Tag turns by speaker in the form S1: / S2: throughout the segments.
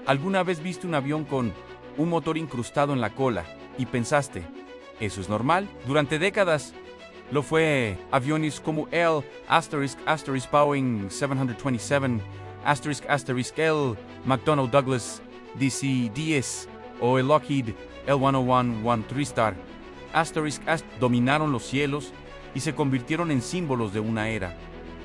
S1: ¿Alguna vez viste un avión con un motor incrustado en la cola y pensaste, ¿eso es normal? Durante décadas lo fue aviones como el Boeing 727, el McDonnell Douglas DC-10 o el Lockheed L-101 TriStar. Dominaron los cielos y se convirtieron en símbolos de una era,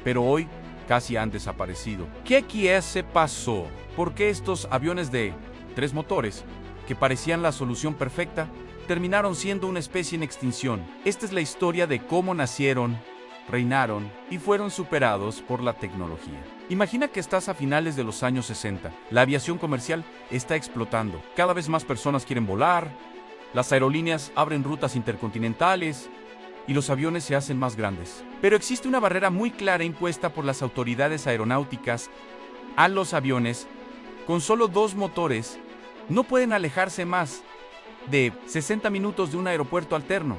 S1: pero hoy casi han desaparecido. ¿Qué se pasó? ¿Por qué estos aviones de 3 motores, que parecían la solución perfecta, terminaron siendo una especie en extinción? Esta es la historia de cómo nacieron, reinaron y fueron superados por la tecnología. Imagina que estás a finales de los años 60. La aviación comercial está explotando. Cada vez más personas quieren volar, las aerolíneas abren rutas intercontinentales y los aviones se hacen más grandes. Pero existe una barrera muy clara impuesta por las autoridades aeronáuticas a los aviones. Con solo 2 motores, no pueden alejarse más de 60 minutos de un aeropuerto alterno.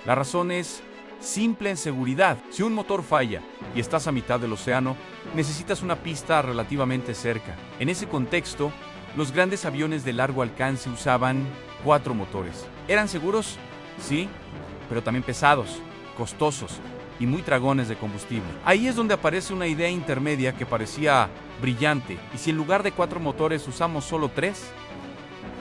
S1: La razón es simple en seguridad. Si un motor falla y estás a mitad del océano, necesitas una pista relativamente cerca. En ese contexto, los grandes aviones de largo alcance usaban 4 motores. ¿Eran seguros? Sí, pero también pesados, costosos y muy tragones de combustible. Ahí es donde aparece una idea intermedia que parecía brillante. ¿Y si en lugar de 4 motores usamos solo 3?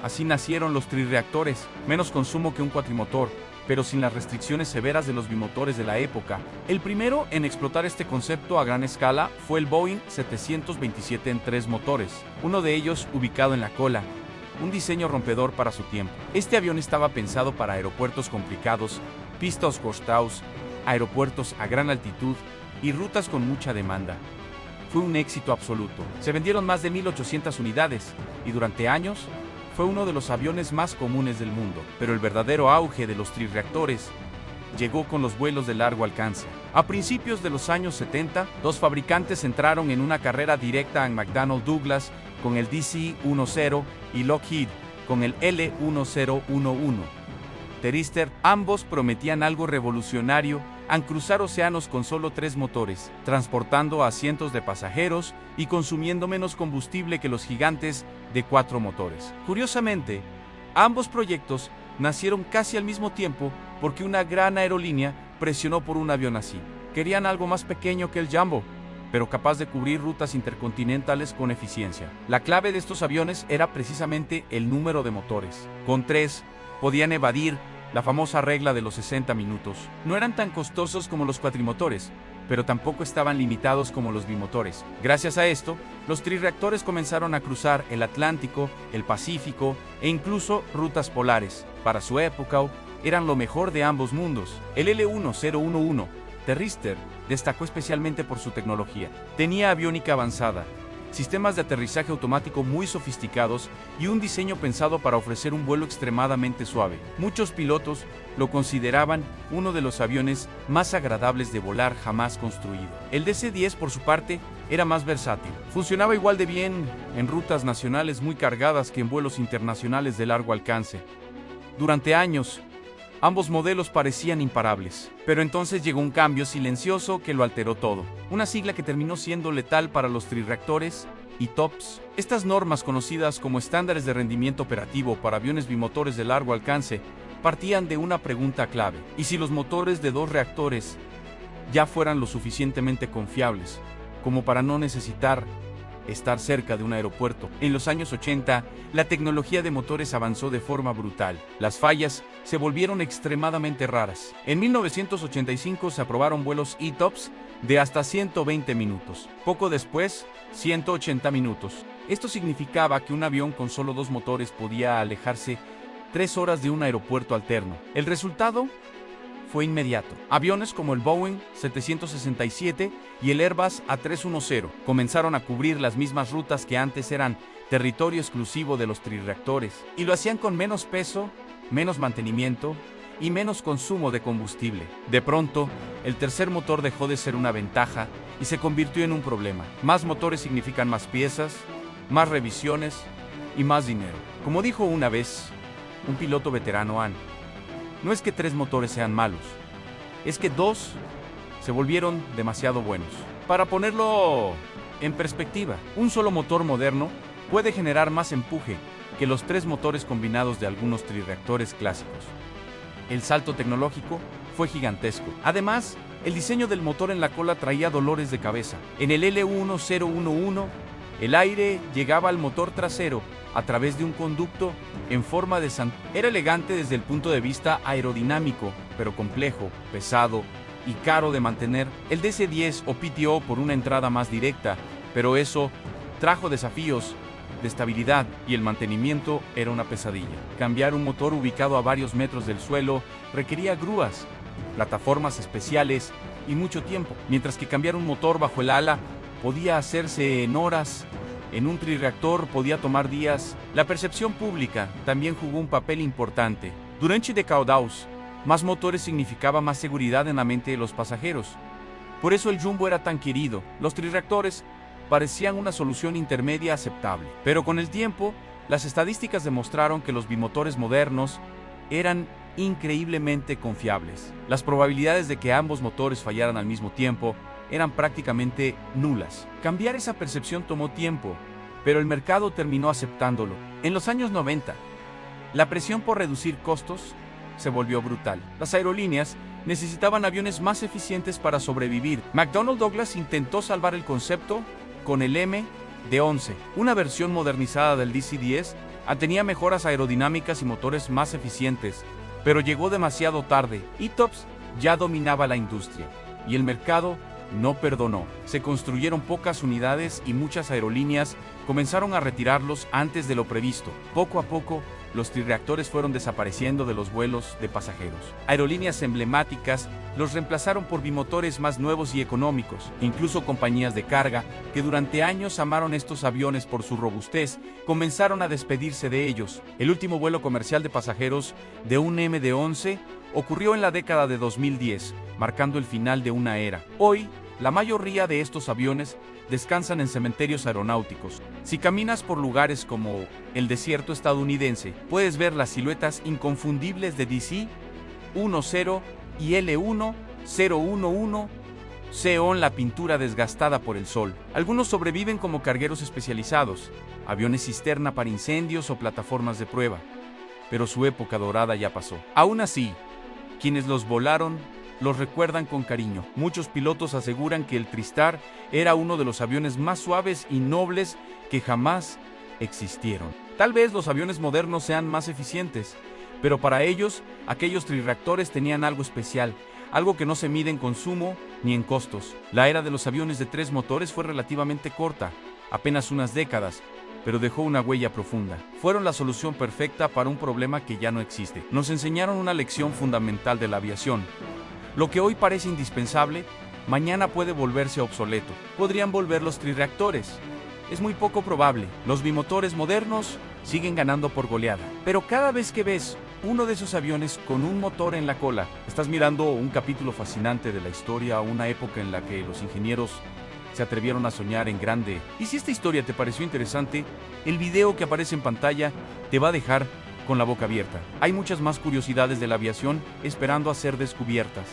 S1: Así nacieron los trirreactores, menos consumo que un cuatrimotor, pero sin las restricciones severas de los bimotores de la época. El primero en explotar este concepto a gran escala fue el Boeing 727 en 3 motores, uno de ellos ubicado en la cola, un diseño rompedor para su tiempo. Este avión estaba pensado para aeropuertos complicados, pistas cortadas, aeropuertos a gran altitud y rutas con mucha demanda. Fue un éxito absoluto. Se vendieron más de 1,800 unidades y durante años fue uno de los aviones más comunes del mundo. Pero el verdadero auge de los trirreactores llegó con los vuelos de largo alcance. A principios de los años 70, 2 fabricantes entraron en una carrera directa en McDonnell Douglas con el DC-10 y Lockheed con el L-1011. TriStar, ambos prometían algo revolucionario al cruzar océanos con solo 3 motores, transportando a cientos de pasajeros y consumiendo menos combustible que los gigantes de 4 motores. Curiosamente, ambos proyectos nacieron casi al mismo tiempo porque una gran aerolínea presionó por un avión así. Querían algo más pequeño que el Jumbo, pero capaz de cubrir rutas intercontinentales con eficiencia. La clave de estos aviones era precisamente el número de motores. Con 3, podían evadir la famosa regla de los 60 minutos. No eran tan costosos como los cuatrimotores, pero tampoco estaban limitados como los bimotores. Gracias a esto, los trirreactores comenzaron a cruzar el Atlántico, el Pacífico e incluso rutas polares. Para su época, eran lo mejor de ambos mundos. El L-1011 TriStar destacó especialmente por su tecnología. Tenía aviónica avanzada, sistemas de aterrizaje automático muy sofisticados y un diseño pensado para ofrecer un vuelo extremadamente suave. Muchos pilotos lo consideraban uno de los aviones más agradables de volar jamás construido. El DC-10, por su parte, era más versátil. Funcionaba igual de bien en rutas nacionales muy cargadas que en vuelos internacionales de largo alcance. Durante años, ambos modelos parecían imparables, pero entonces llegó un cambio silencioso que lo alteró todo. Una sigla que terminó siendo letal para los trirreactores y TOPS. Estas normas, conocidas como estándares de rendimiento operativo para aviones bimotores de largo alcance, partían de una pregunta clave: ¿y si los motores de 2 reactores ya fueran lo suficientemente confiables como para no necesitar estar cerca de un aeropuerto? En los años 80, la tecnología de motores avanzó de forma brutal. Las fallas se volvieron extremadamente raras. En 1985 se aprobaron vuelos ETOPS de hasta 120 minutos. Poco después, 180 minutos. Esto significaba que un avión con solo 2 motores podía alejarse 3 horas de un aeropuerto alterno. El resultado fue inmediato. Aviones como el Boeing 767 y el Airbus A310 comenzaron a cubrir las mismas rutas que antes eran territorio exclusivo de los trirreactores, y lo hacían con menos peso, menos mantenimiento y menos consumo de combustible. De pronto, el tercer motor dejó de ser una ventaja y se convirtió en un problema. Más motores significan más piezas, más revisiones y más dinero. Como dijo una vez un piloto veterano, no es que 3 motores sean malos, es que 2 se volvieron demasiado buenos. Para ponerlo en perspectiva, un solo motor moderno puede generar más empuje que los 3 motores combinados de algunos trirreactores clásicos. El salto tecnológico fue gigantesco. Además, el diseño del motor en la cola traía dolores de cabeza. En el L1011, el aire llegaba al motor trasero a través de un conducto en forma de Era elegante desde el punto de vista aerodinámico, pero complejo, pesado y caro de mantener. El DC-10 o PTO por una entrada más directa, pero eso trajo desafíos de estabilidad y el mantenimiento era una pesadilla. Cambiar un motor ubicado a varios metros del suelo requería grúas, plataformas especiales y mucho tiempo, mientras que cambiar un motor bajo el ala podía hacerse en horas. En un trirreactor podía tomar días. La percepción pública también jugó un papel importante. Durante décadas, más motores significaba más seguridad en la mente de los pasajeros. Por eso el Jumbo era tan querido. Los trirreactores parecían una solución intermedia aceptable. Pero con el tiempo, las estadísticas demostraron que los bimotores modernos eran increíblemente confiables. Las probabilidades de que ambos motores fallaran al mismo tiempo eran prácticamente nulas. Cambiar esa percepción tomó tiempo, pero el mercado terminó aceptándolo. En los años 90, la presión por reducir costos se volvió brutal. Las aerolíneas necesitaban aviones más eficientes para sobrevivir. McDonnell Douglas intentó salvar el concepto con el MD-11. Una versión modernizada del DC-10 tenía mejoras aerodinámicas y motores más eficientes, pero llegó demasiado tarde. ETOPS ya dominaba la industria, y el mercado no perdonó. Se construyeron pocas unidades y muchas aerolíneas comenzaron a retirarlos antes de lo previsto. Poco a poco, los trirreactores fueron desapareciendo de los vuelos de pasajeros. Aerolíneas emblemáticas los reemplazaron por bimotores más nuevos y económicos. Incluso compañías de carga, que durante años amaron estos aviones por su robustez, comenzaron a despedirse de ellos. El último vuelo comercial de pasajeros de un MD-11 ocurrió en la década de 2010, marcando el final de una era. Hoy, la mayoría de estos aviones descansan en cementerios aeronáuticos. Si caminas por lugares como el desierto estadounidense, puedes ver las siluetas inconfundibles de DC-10 y L1011, con la pintura desgastada por el sol. Algunos sobreviven como cargueros especializados, aviones cisterna para incendios o plataformas de prueba, pero su época dorada ya pasó. Aún así, quienes los volaron los recuerdan con cariño. Muchos pilotos aseguran que el TriStar era uno de los aviones más suaves y nobles que jamás existieron. Tal vez los aviones modernos sean más eficientes, pero para ellos, aquellos trirreactores tenían algo especial, algo que no se mide en consumo ni en costos. La era de los aviones de 3 motores fue relativamente corta, apenas unas décadas, pero dejó una huella profunda. Fueron la solución perfecta para un problema que ya no existe. Nos enseñaron una lección fundamental de la aviación. Lo que hoy parece indispensable, mañana puede volverse obsoleto. Podrían volver los trirreactores. Es muy poco probable. Los bimotores modernos siguen ganando por goleada. Pero cada vez que ves uno de esos aviones con un motor en la cola, estás mirando un capítulo fascinante de la historia, una época en la que los ingenieros se atrevieron a soñar en grande. Y si esta historia te pareció interesante, el video que aparece en pantalla te va a dejar con la boca abierta. Hay muchas más curiosidades de la aviación esperando a ser descubiertas.